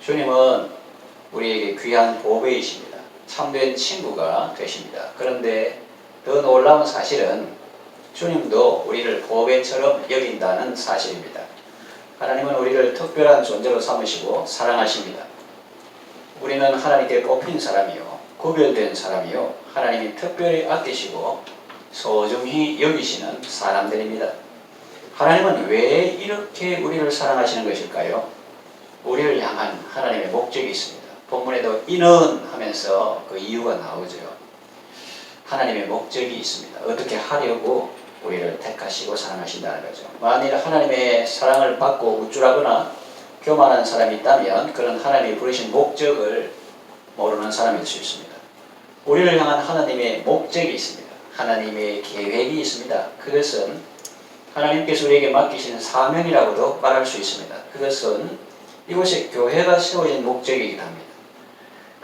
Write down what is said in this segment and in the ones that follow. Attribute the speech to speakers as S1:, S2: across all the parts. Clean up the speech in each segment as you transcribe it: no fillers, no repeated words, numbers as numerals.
S1: 주님은 우리에게 귀한 보배이십니다. 참된 친구가 되십니다. 그런데 더 놀라운 사실은 주님도 우리를 보배처럼 여긴다는 사실입니다. 하나님은 우리를 특별한 존재로 삼으시고 사랑하십니다. 우리는 하나님께 뽑힌 사람이요, 구별된 사람이요, 하나님이 특별히 아끼시고 소중히 여기시는 사람들입니다. 하나님은 왜 이렇게 우리를 사랑하시는 것일까요? 우리를 향한 하나님의 목적이 있습니다. 본문에도 이는 하면서 그 이유가 나오죠. 하나님의 목적이 있습니다. 어떻게 하려고 우리를 택하시고 사랑하신다는 거죠. 만일 하나님의 사랑을 받고 우쭐하거나 교만한 사람이 있다면 그는 하나님이 부르신 목적을 모르는 사람일 수 있습니다. 우리를 향한 하나님의 목적이 있습니다. 하나님의 계획이 있습니다. 그것은 하나님께서 우리에게 맡기신 사명이라고도 말할 수 있습니다. 그것은 이곳에 교회가 세워진 목적이기도 합니다.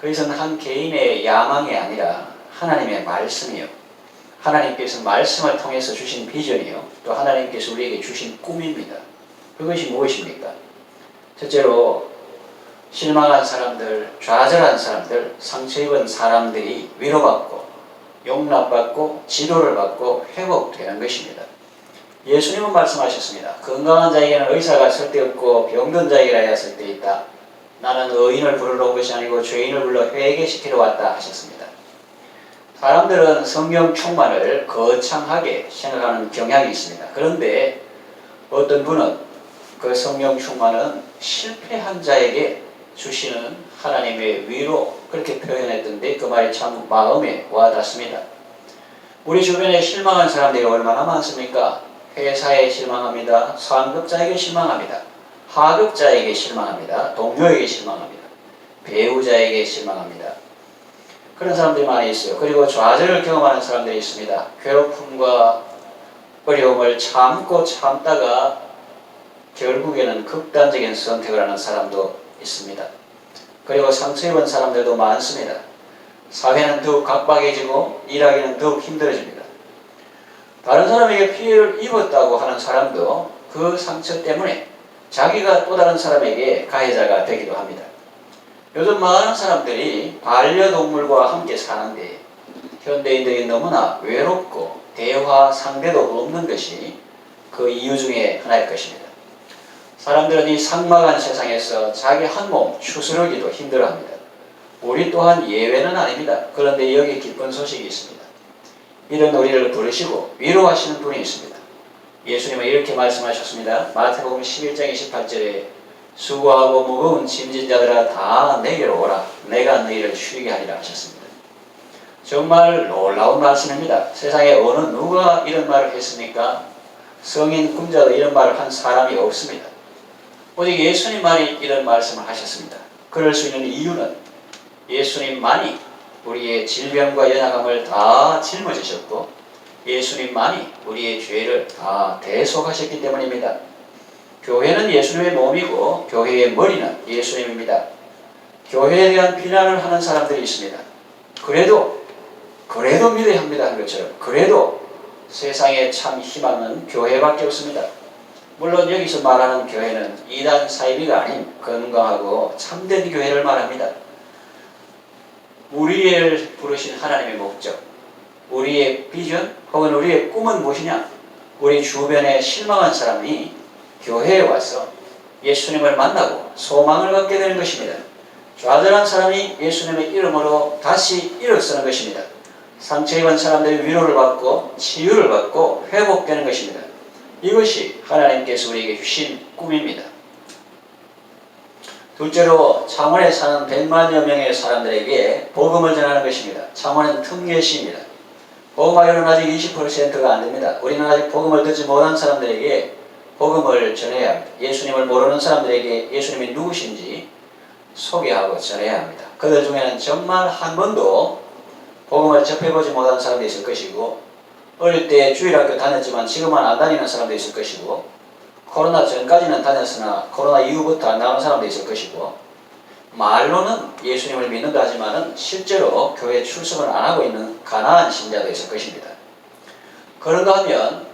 S1: 그것은 한 개인의 야망이 아니라 하나님의 말씀이요, 하나님께서 말씀을 통해서 주신 비전이요, 또 하나님께서 우리에게 주신 꿈입니다. 그것이 무엇입니까? 첫째로 실망한 사람들, 좌절한 사람들, 상처 입은 사람들이 위로받고 용납받고 지도를 받고 회복되는 것입니다. 예수님은 말씀하셨습니다. 건강한 자에게는 의사가 쓸데없고 병든 자에게라야 쓸데있다. 나는 의인을 부르러 온 것이 아니고 죄인을 불러 회개시키러 왔다 하셨습니다. 사람들은 성경 충만을 거창하게 생각하는 경향이 있습니다. 그런데 어떤 분은 그 성경 충만은 실패한 자에게 주시는 하나님의 위로, 그렇게 표현했던데 그 말이 참 마음에 와닿습니다. 우리 주변에 실망한 사람들이 얼마나 많습니까? 회사에 실망합니다. 상급자에게 실망합니다. 하급자에게 실망합니다. 동료에게 실망합니다. 배우자에게 실망합니다. 그런 사람들이 많이 있어요. 그리고 좌절을 경험하는 사람들이 있습니다. 괴롭힘과 어려움을 참고 참다가 결국에는 극단적인 선택을 하는 사람도 있습니다. 그리고 상처 입은 사람들도 많습니다. 사회는 더욱 각박해지고 일하기는 더욱 힘들어집니다. 다른 사람에게 피해를 입었다고 하는 사람도 그 상처 때문에 자기가 또 다른 사람에게 가해자가 되기도 합니다. 요즘 많은 사람들이 반려동물과 함께 사는데 현대인들이 너무나 외롭고 대화 상대도 없는 것이 그 이유 중에 하나일 것입니다. 사람들은 이 삭막한 세상에서 자기 한 몸 추스르기도 힘들어합니다. 우리 또한 예외는 아닙니다. 그런데 여기 기쁜 소식이 있습니다. 이런 우리를 부르시고 위로하시는 분이 있습니다. 예수님은 이렇게 말씀하셨습니다. 마태복음 11장 28절에 수고하고 무거운 짐진 자들아 다 내게로 오라. 내가 너희를 쉬게 하리라 하셨습니다. 정말 놀라운 말씀입니다. 세상에 어느 누가 이런 말을 했습니까? 성인 군자도 이런 말을 한 사람이 없습니다. 오직 예수님만이 이런 말씀을 하셨습니다. 그럴 수 있는 이유는 예수님만이 우리의 질병과 연약함을 다 짊어지셨고 예수님만이 우리의 죄를 다 대속하셨기 때문입니다. 교회는 예수님의 몸이고 교회의 머리는 예수님입니다. 교회에 대한 비난을 하는 사람들이 있습니다. 그래도 믿어야 합니다 하는 것처럼 그래도 세상에 참 희망은 교회밖에 없습니다. 물론 여기서 말하는 교회는 이단 사이비가 아닌 건강하고 참된 교회를 말합니다. 우리를 부르신 하나님의 목적, 우리의 비전 혹은 우리의 꿈은 무엇이냐? 우리 주변에 실망한 사람이 교회에 와서 예수님을 만나고 소망을 갖게 되는 것입니다. 좌절한 사람이 예수님의 이름으로 다시 일어서는 것입니다. 상처 입은 사람들이 위로를 받고 치유를 받고 회복되는 것입니다. 이것이 하나님께서 우리에게 주신 꿈입니다. 둘째로 창원에 사는 100만여 명의 사람들에게 복음을 전하는 것입니다. 창원은 특례시입니다. 복음화율은 아직 20%가 안 됩니다. 우리는 아직 복음을 듣지 못한 사람들에게 복음을 전해야 합니다. 예수님을 모르는 사람들에게 예수님이 누구신지 소개하고 전해야 합니다. 그들 중에는 정말 한 번도 복음을 접해보지 못한 사람도 있을 것이고 어릴 때 주일학교 다녔지만 지금은 안 다니는 사람도 있을 것이고 코로나 전까지는 다녔으나 코로나 이후부터 안 나오는 사람도 있을 것이고 말로는 예수님을 믿는다 하지만은 실제로 교회에 출석을 안 하고 있는 가난한 신자도 있을 것입니다. 그런가 하면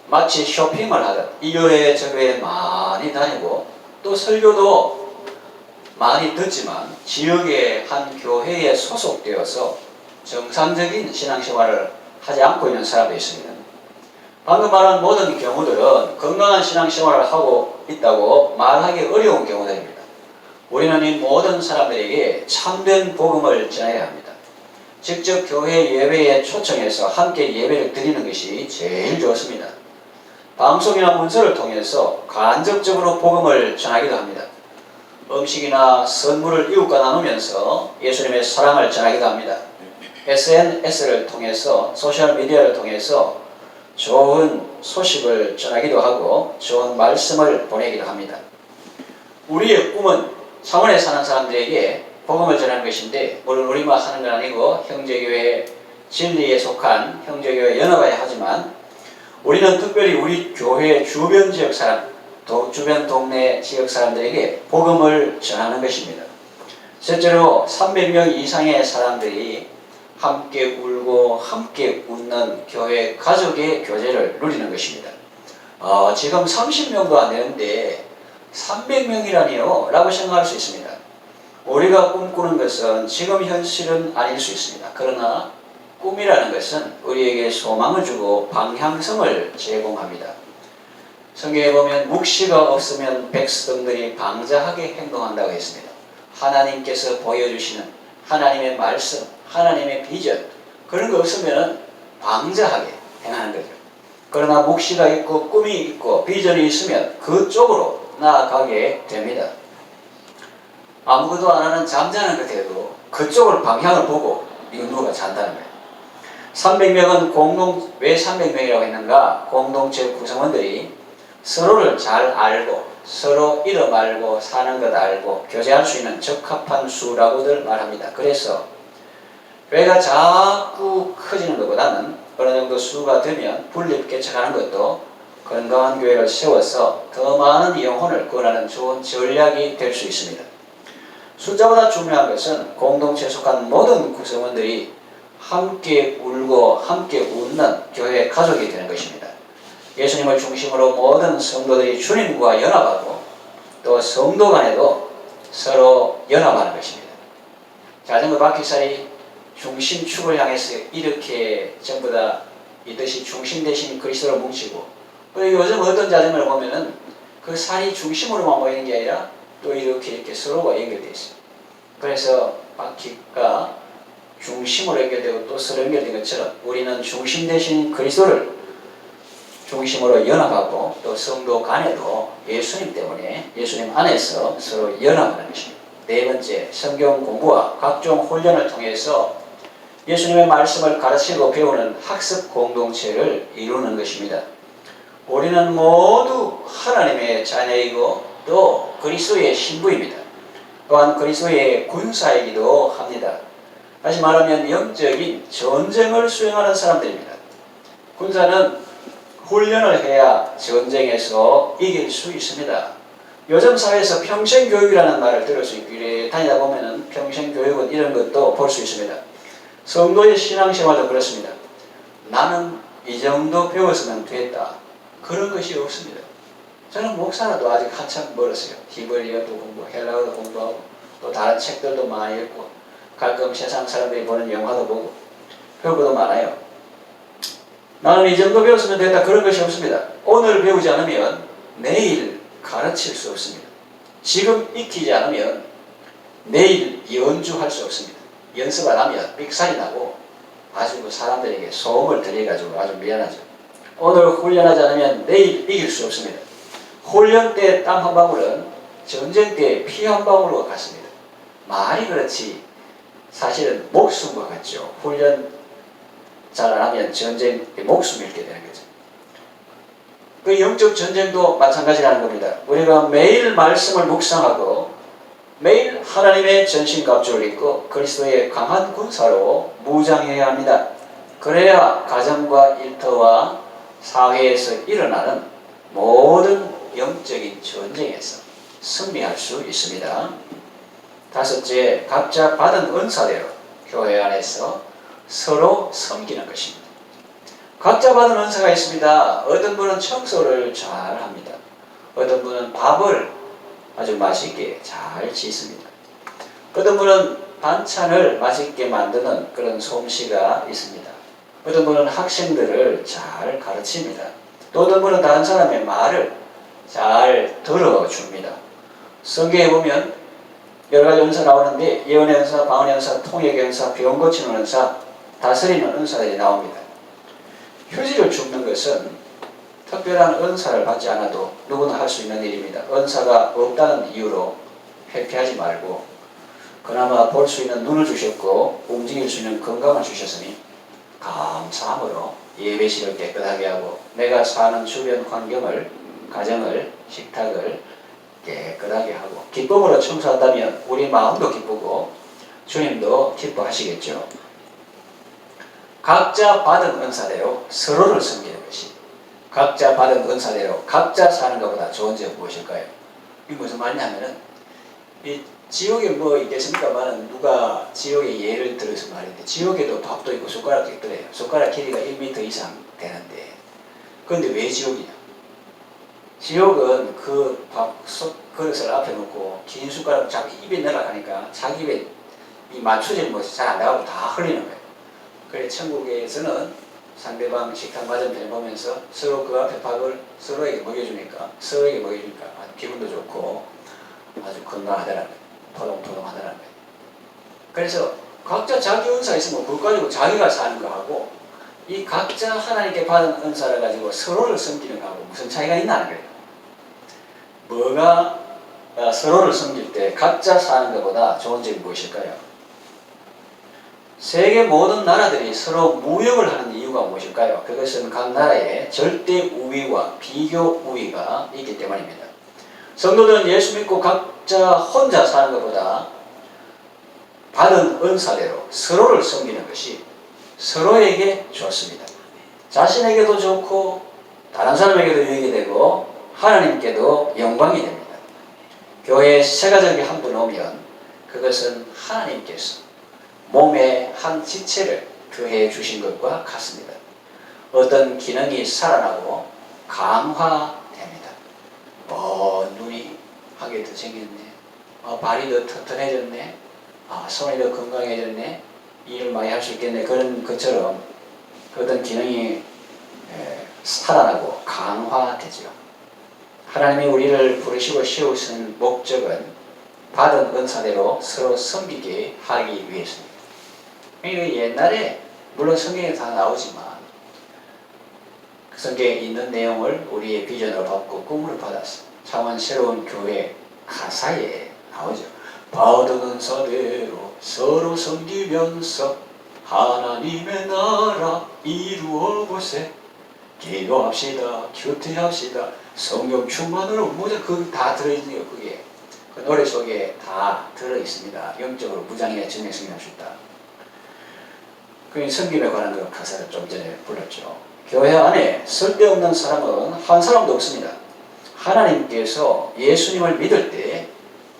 S1: 마치 쇼핑을 하듯 이 교회 저 교회 많이 다니고 또 설교도 많이 듣지만 지역의 한 교회에 소속되어서 정상적인 신앙생활을 하지 않고 있는 사람도 있습니다. 방금 말한 모든 경우들은 건강한 신앙생활을 하고 있다고 말하기 어려운 경우들입니다. 우리는 이 모든 사람들에게 참된 복음을 전해야 합니다. 직접 교회 예배에 초청해서 함께 예배를 드리는 것이 제일 좋습니다. 방송이나 문서를 통해서 간접적으로 복음을 전하기도 합니다. 음식이나 선물을 이웃과 나누면서 예수님의 사랑을 전하기도 합니다. SNS를 통해서, 소셜미디어를 통해서 좋은 소식을 전하기도 하고 좋은 말씀을 보내기도 합니다. 우리의 꿈은 창원에 사는 사람들에게 복음을 전하는 것인데, 물론 우리만 하는 건 아니고 형제교회 진리에 속한 형제교회 연합해야 하지만, 우리는 특별히 우리 교회 주변 지역 사람, 주변 동네 지역 사람들에게 복음을 전하는 것입니다. 실제로 300명 이상의 사람들이 함께 울고 함께 웃는 교회 가족의 교제를 누리는 것입니다. 지금 30명도 안 되는데 300명이라니요? 라고 생각할 수 있습니다. 우리가 꿈꾸는 것은 지금 현실은 아닐 수 있습니다. 그러나 꿈이라는 것은 우리에게 소망을 주고 방향성을 제공합니다. 성경에 보면 묵시가 없으면 백성들이 방자하게 행동한다고 했습니다. 하나님께서 보여주시는 하나님의 말씀, 하나님의 비전, 그런 거 없으면 방자하게 행하는 거죠. 그러나 묵시가 있고 꿈이 있고 비전이 있으면 그쪽으로 나아가게 됩니다. 아무것도 안 하는 잠자는 것에도 그쪽을 방향을 보고 누가 잔다는 거예요. 300명은 왜 300명이라고 했는가? 공동체 구성원들이 서로를 잘 알고 서로 이름 알고 사는 것 알고 교제할 수 있는 적합한 수라고들 말합니다. 그래서 교회가 자꾸 커지는 것보다는 어느 정도 수가 되면 분립 개척하는 것도 건강한 교회를 세워서 더 많은 영혼을 구원하는 좋은 전략이 될 수 있습니다. 숫자보다 중요한 것은 공동체에 속한 모든 구성원들이 함께 울고 함께 웃는 교회 가족이 되는 것입니다. 예수님을 중심으로 모든 성도들이 주님과 연합하고 또 성도 간에도 서로 연합하는 것입니다. 자전거 바퀴살이 중심축을 향해서 이렇게 전부 다 이 뜻이 중심 대신 그리스도로 뭉치고, 그리고 요즘 어떤 자전거를 보면은 그 살이 중심으로만 모이는 게 아니라 또 이렇게 서로가 연결되어 있어요. 그래서 바퀴가 중심으로 연결되고 또 서로 연결된 것처럼 우리는 중심 대신 그리스도를 중심으로 연합하고 또 성도 간에도 예수님 때문에 예수님 안에서 서로 연합하는 것입니다. 네 번째, 성경 공부와 각종 훈련을 통해서 예수님의 말씀을 가르치고 배우는 학습 공동체를 이루는 것입니다. 우리는 모두 하나님의 자녀이고 또 그리스도의 신부입니다. 또한 그리스도의 군사이기도 합니다. 다시 말하면 영적인 전쟁을 수행하는 사람들입니다. 군사는 훈련을 해야 전쟁에서 이길 수 있습니다. 요즘 사회에서 평생교육이라는 말을 들을 수 있기에 다니다 보면은 평생교육은 이런 것도 볼 수 있습니다. 성도의 신앙생활도 그렇습니다. 나는 이 정도 배웠으면 됐다. 그런 것이 없습니다. 저는 목사라도 아직 한참 멀었어요. 히브리어도 공부, 헬라어도 공부하고 또 다른 책들도 많이 읽고 가끔 세상 사람들이 보는 영화도 보고 배울 것도 많아요. 나는 이 정도 배웠으면 됐다. 그런 것이 없습니다. 오늘 배우지 않으면 내일 가르칠 수 없습니다. 지금 익히지 않으면 내일 연주할 수 없습니다. 연습 안 하면 삑살이 나고 아주 사람들에게 소음을 들여가지고 아주 미안하죠. 오늘 훈련하지 않으면 내일 이길 수 없습니다. 훈련 때 땀 한 방울은 전쟁 때 피 한 방울과 같습니다. 말이 그렇지 사실은 목숨과 같죠. 훈련 잘 안 하면 전쟁 때 목숨 잃게 되는 거죠. 그 영적 전쟁도 마찬가지라는 겁니다. 우리가 매일 말씀을 묵상하고 매일 하나님의 전신갑주를 입고 그리스도의 강한 군사로 무장해야 합니다. 그래야 가정과 일터와 사회에서 일어나는 모든 영적인 전쟁에서 승리할 수 있습니다. 다섯째, 각자 받은 은사대로 교회 안에서 서로 섬기는 것입니다. 각자 받은 은사가 있습니다. 어떤 분은 청소를 잘 합니다. 어떤 분은 밥을 아주 맛있게 잘 짓습니다. 어떤 분은 반찬을 맛있게 만드는 그런 솜씨가 있습니다. 어떤 분은 학생들을 잘 가르칩니다. 또 어떤 분은 다른 사람의 말을 잘 들어줍니다. 성경에 보면 여러 가지 은사 나오는데 예언의 은사, 방언의 은사, 통역의 은사, 병 고치는 은사, 다스리는 은사들이 나옵니다. 휴지를 줍는 것은 특별한 은사를 받지 않아도 누구나 할 수 있는 일입니다. 은사가 없다는 이유로 회피하지 말고 그나마 볼 수 있는 눈을 주셨고 움직일 수 있는 건강을 주셨으니 감사함으로 예배실을 깨끗하게 하고 내가 사는 주변 환경을, 가정을, 식탁을 깨끗하게 하고 기쁨으로 청소한다면 우리 마음도 기쁘고 주님도 기뻐하시겠죠. 각자 받은 은사대로 서로를 섬기는 것이 각자 받은 은사대로 각자 사는 것보다 좋은 점은 무엇일까요? 이게 무슨 말이냐면은 이 지옥에 뭐 있겠습니까만은 누가 지옥의 예를 들어서 말인데 지옥에도 밥도 있고 숟가락도 있더래요. 숟가락 길이가 1m 이상 되는데 그런데 왜 지옥이냐? 지옥은 그 밥 그릇을 앞에 놓고 긴 숟가락 자기 입에 넣으라니까 자기 입에 이 맞추질 못해 잘 안 나가고 다 흘리는 거예요. 그래 천국에서는 상대방 식탁 맞은편에 보면서 서로 그 앞에 밥을 서로에게 먹여주니까 아주 기분도 좋고 아주 건강하더라는 거예요. 토동토동하더라는 거예요. 그래서 각자 자기 은사 있으면 그거 가지고 자기가 사는 거하고 이 각자 하나님께 받은 은사를 가지고 서로를 섬기는 거하고 무슨 차이가 있나는 거예요. 뭐가 서로를 섬길 때 각자 사는 것보다 좋은 점이 무엇일까요? 세계 모든 나라들이 서로 무역을 하는 이유가 무엇일까요? 그것은 각 나라에 절대 우위와 비교 우위가 있기 때문입니다. 성도들은 예수 믿고 각자 혼자 사는 것보다 받은 은사대로 서로를 섬기는 것이 서로에게 좋습니다. 자신에게도 좋고 다른 사람에게도 유익이 되고 하나님께도 영광이 됩니다. 교회에 세가족이 한분 오면 그것은 하나님께서 몸의 한 지체를 더해 주신 것과 같습니다. 어떤 기능이 살아나고 강화됩니다. 눈이 한 개 더 생겼네. 발이 더 튼튼해졌네. 손이 더 건강해졌네. 일을 많이 할 수 있겠네. 그런 것처럼 어떤 기능이 살아나고 강화되죠. 하나님이 우리를 부르시고 세우신 목적은 받은 은사대로 서로 섬기게 하기 위해서입니다. 옛날에 물론 성경에 다 나오지만 그 성경에 있는 내용을 우리의 비전으로 받고 꿈으로 받았어. 창원 새로운 교회 가사에 나오죠. 받은 은사대로 서로 섬기면서 하나님의 나라 이루어 보세. 기도합시다. 큐티합시다. 성령 충만으로 모자 그거 다 들어있네요. 그게 그 노래 속에 다 들어있습니다. 영적으로 무장해 증명성할 수 있다. 그 섬김에 관한 그 가사를 좀 전에 불렀죠. 교회 안에 쓸데없는 사람은 한 사람도 없습니다. 하나님께서 예수님을 믿을 때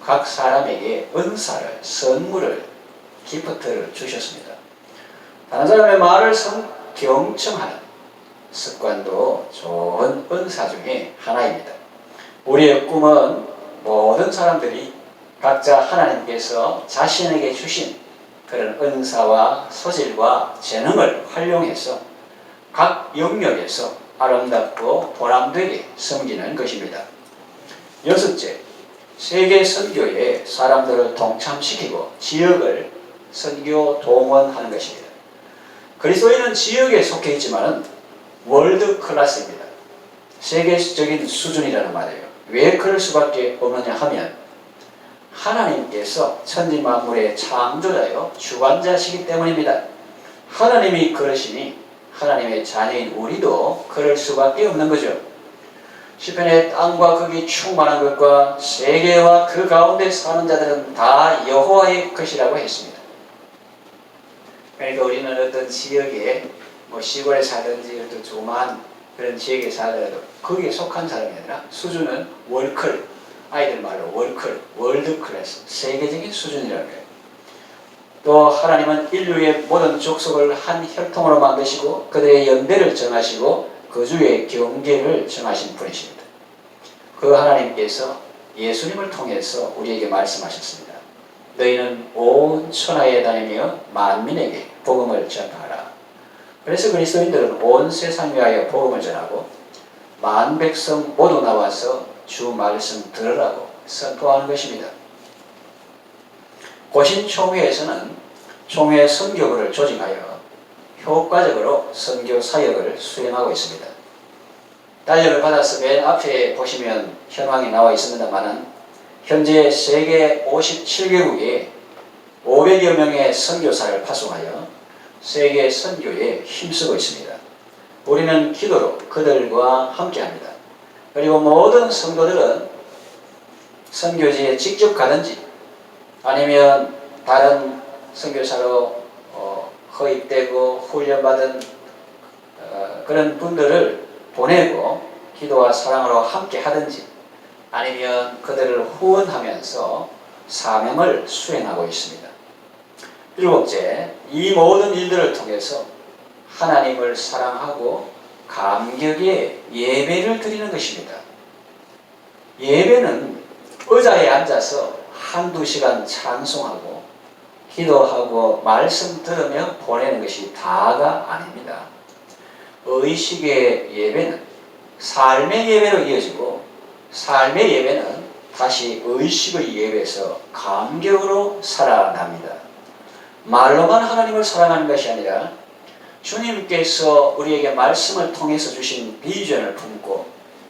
S1: 각 사람에게 은사를, 선물을, 기프트를 주셨습니다. 다른 사람의 말을 경청하는 습관도 좋은 은사 중에 하나입니다. 우리의 꿈은 모든 사람들이 각자 하나님께서 자신에게 주신 그런 은사와 소질과 재능을 활용해서 각 영역에서 아름답고 보람되게 섬기는 것입니다. 여섯째, 세계 선교에 사람들을 동참시키고 지역을 선교 동원하는 것입니다. 그리스도인은 지역에 속해 있지만 월드 클래스입니다. 세계적인 수준이라는 말이에요. 왜 그럴 수밖에 없느냐 하면 하나님께서 천지 만물의 창조자요 주관자시기 때문입니다. 하나님이 그러시니 하나님의 자녀인 우리도 그럴 수밖에 없는 거죠. 시편에 땅과 거기 충만한 것과 세계와 그 가운데 사는 자들은 다 여호와의 것이라고 했습니다. 그러니까 우리는 어떤 지역에 시골에 살든지 어떤 조그마한 그런 지역에 살더라도 거기에 속한 사람이 아니라 수준은 월클, 아이들 말로 월클, 월드 클래스, 세계적인 수준이라는 거예요. 또 하나님은 인류의 모든 족속을 한 혈통으로 만드시고 그들의 연대를 정하시고 그 주의 경계를 정하신 분이십니다. 그 하나님께서 예수님을 통해서 우리에게 말씀하셨습니다. 너희는 온 천하에 다니며 만민에게 복음을 전하라. 그래서 그리스도인들은 온 세상 위하여 복음을 전하고 만 백성 모두 나와서 주 말씀 들으라고 선포하는 것입니다. 고신 총회에서는 총회 선교부를 조직하여 효과적으로 선교 사역을 수행하고 있습니다. 단련을 받아서 맨 앞에 보시면 현황이 나와 있습니다만은 현재 세계 57개국에 500여 명의 선교사를 파송하여 세계 선교에 힘쓰고 있습니다. 우리는 기도로 그들과 함께합니다. 그리고 모든 성도들은 선교지에 직접 가든지 아니면 다른 선교사로 허입되고 훈련받은 그런 분들을 보내고 기도와 사랑으로 함께 하든지 아니면 그들을 후원하면서 사명을 수행하고 있습니다. 일곱째, 이 모든 일들을 통해서 하나님을 사랑하고 감격의 예배를 드리는 것입니다. 예배는 의자에 앉아서 한두 시간 찬송하고 기도하고 말씀 들으며 보내는 것이 다가 아닙니다. 의식의 예배는 삶의 예배로 이어지고 삶의 예배는 다시 의식의 예배에서 감격으로 살아납니다. 말로만 하나님을 사랑하는 것이 아니라 주님께서 우리에게 말씀을 통해서 주신 비전을 품고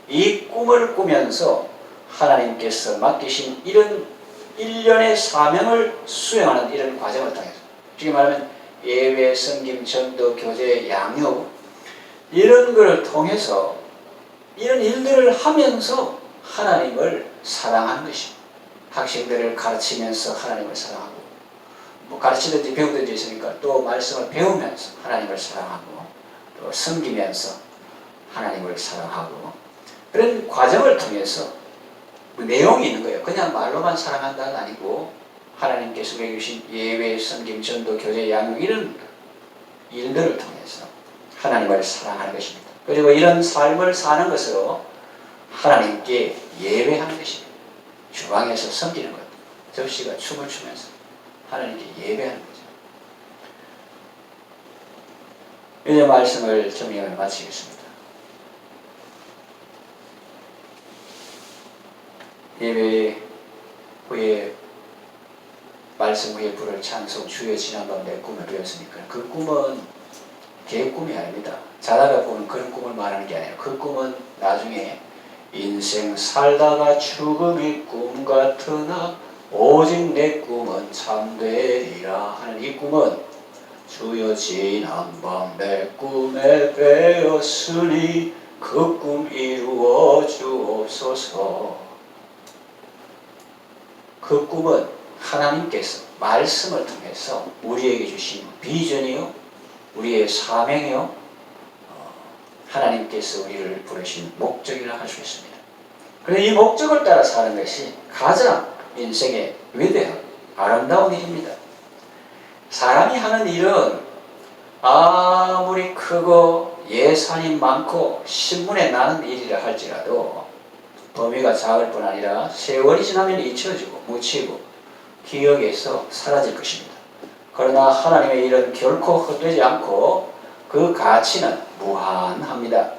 S1: 이 꿈을 꾸면서 하나님께서 맡기신 이런 일련의 사명을 수행하는 이런 과정을 통해서 지금 말하면 예배, 섬김, 전도, 교제, 양육 이런 것을 통해서 이런 일들을 하면서 하나님을 사랑하는 것입니다. 학생들을 가르치면서 하나님을 사랑하고 가르치든지 배우든지 있으니까 또 말씀을 배우면서 하나님을 사랑하고 또 섬기면서 하나님을 사랑하고 그런 과정을 통해서 내용이 있는 거예요. 그냥 말로만 사랑한다는 아니고 하나님께서 우리에게 주신 예배, 섬김, 전도, 교제, 양육 이런 일들을 통해서 하나님을 사랑하는 것입니다. 그리고 이런 삶을 사는 것으로 하나님께 예배하는 것입니다. 주방에서 섬기는 것, 접시가 춤을 추면서 하나님께 예배하는 거죠. 이제 말씀을 정리하며 마치겠습니다. 예배 후에 말씀 후에 부를 찬송 주여 지난밤 내 꿈을 배웠으니까 그 꿈은 개 꿈이 아닙니다. 자다가 보는 그런 꿈을 말하는 게 아니라 그 꿈은 나중에 인생 살다가 죽음의 꿈 같으나 오직 내 꿈은 참되리라 하는 이 꿈은 주여 지난밤 내 꿈에 배웠으니 그 꿈 이루어 주옵소서. 그 꿈은 하나님께서 말씀을 통해서 우리에게 주신 비전이요 우리의 사명이요 하나님께서 우리를 부르신 목적이라 할 수 있습니다. 그런데 이 목적을 따라 사는 것이 가장 인생의 위대한 아름다운 일입니다. 사람이 하는 일은 아무리 크고 예산이 많고 신문에 나는 일이라 할지라도 범위가 작을 뿐 아니라 세월이 지나면 잊혀지고 묻히고 기억에서 사라질 것입니다. 그러나 하나님의 일은 결코 헛되지 않고 그 가치는 무한합니다.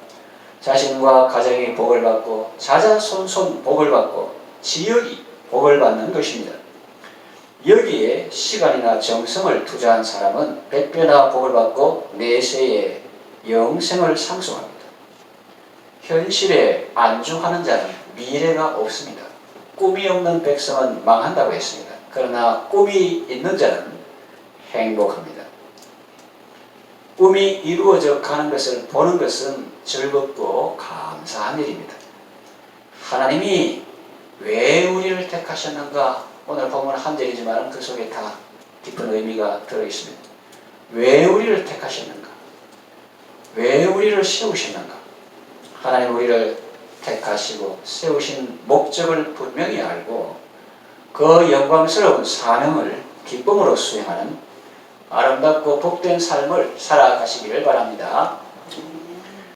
S1: 자신과 가정이 복을 받고 자자손손 복을 받고 지역이 복을 받는 것입니다. 여기에 시간이나 정성을 투자한 사람은 100배나 복을 받고 내세에 영생을 상속합니다. 현실에 안주하는 자는 미래가 없습니다. 꿈이 없는 백성은 망한다고 했습니다. 그러나 꿈이 있는 자는 행복합니다. 꿈이 이루어져 가는 것을 보는 것은 즐겁고 감사한 일입니다. 하나님이 왜 우리를 택하셨는가? 오늘 본문 한 절이지만 그 속에 다 깊은 의미가 들어있습니다. 왜 우리를 택하셨는가? 왜 우리를 세우셨는가? 하나님 우리를 택하시고 세우신 목적을 분명히 알고 그 영광스러운 사명을 기쁨으로 수행하는 아름답고 복된 삶을 살아가시기를 바랍니다.